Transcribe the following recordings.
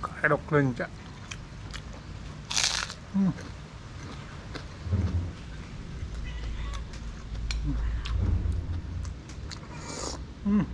Kayak kelenca. Hmm. Hmm.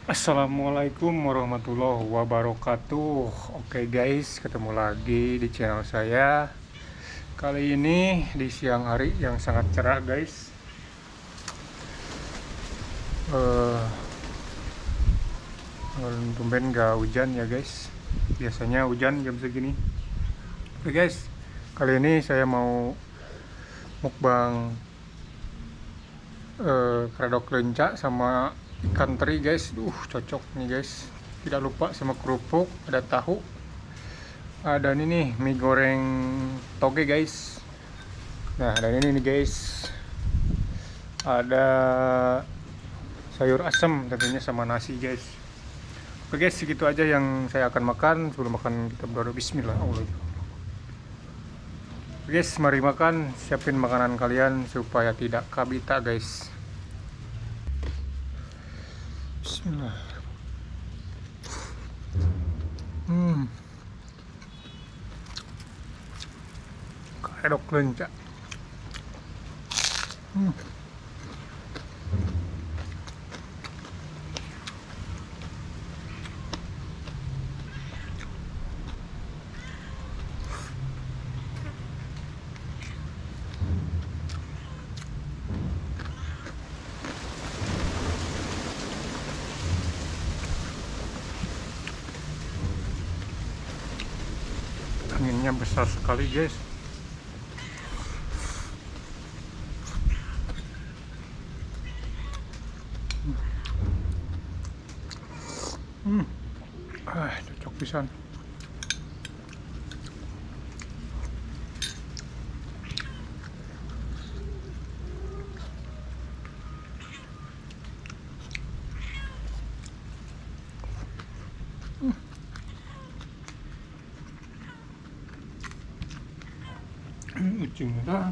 Assalamualaikum warahmatullahi wabarakatuh. Oke guys, ketemu lagi di channel saya. Kali ini di siang hari yang sangat cerah guys. Tumben gak hujan ya guys. Biasanya hujan jam segini. Oke guys, kali ini saya mau mukbang kredok lenca sama ikan teri guys. Cocok nih guys. Tidak lupa sama kerupuk, ada tahu, ada ini nih mie goreng toge guys. Nah, dan ini nih guys, ada sayur asem tentunya sama nasi guys. Oke guys, segitu aja yang saya akan makan. Sebelum makan kita berdoa bismillah. Oke guys, mari makan. Siapin makanan kalian supaya tidak kabita guys. Bismillah. Kayak kelenca. besar sekali guys. Cocok pisan. Ujungnya dah.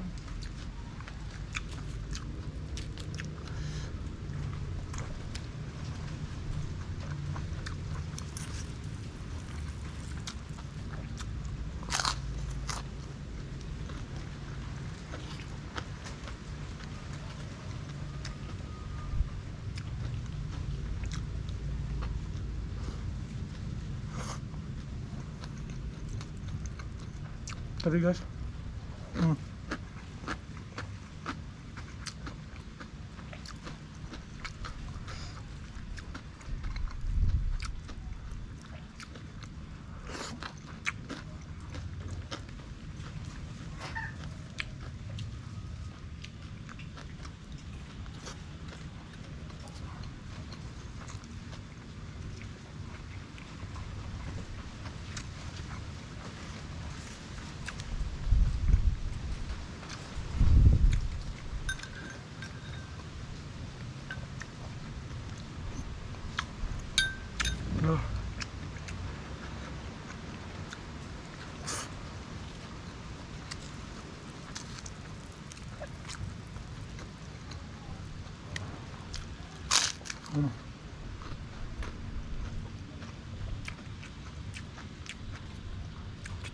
Tadi guys.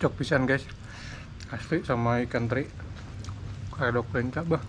Cocok pisan guys, asli sama ikan teri kayak dok lenca bah.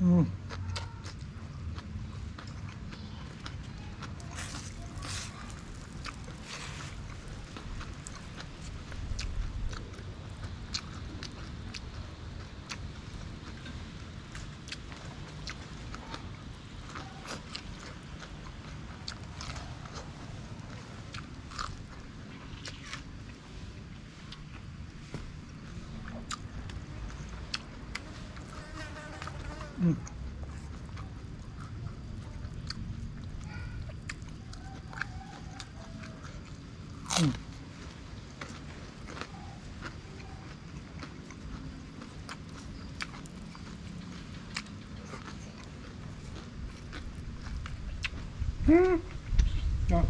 Hmm. Hmm. Hmm. Hmm. Nah.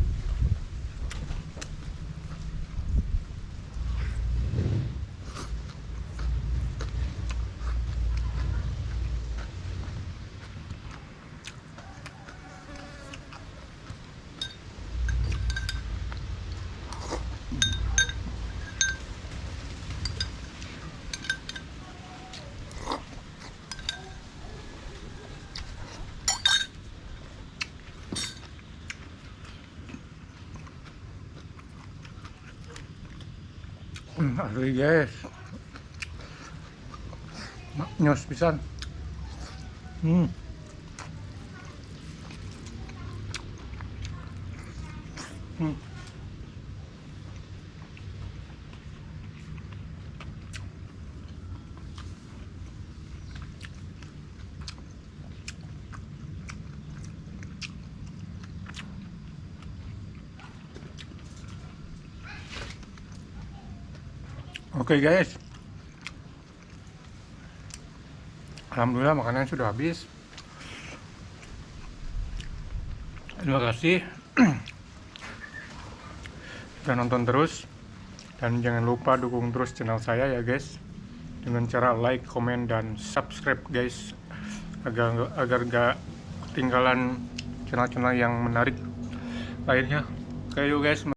Asli guys, nyos pisan. Hmm. Hmm. Oke guys, alhamdulillah makanan sudah habis. Terima kasih sudah nonton terus, dan jangan lupa dukung terus channel saya ya guys, dengan cara like, komen, dan subscribe guys, agar gak ketinggalan channel-channel yang menarik lainnya. Oke yuk guys.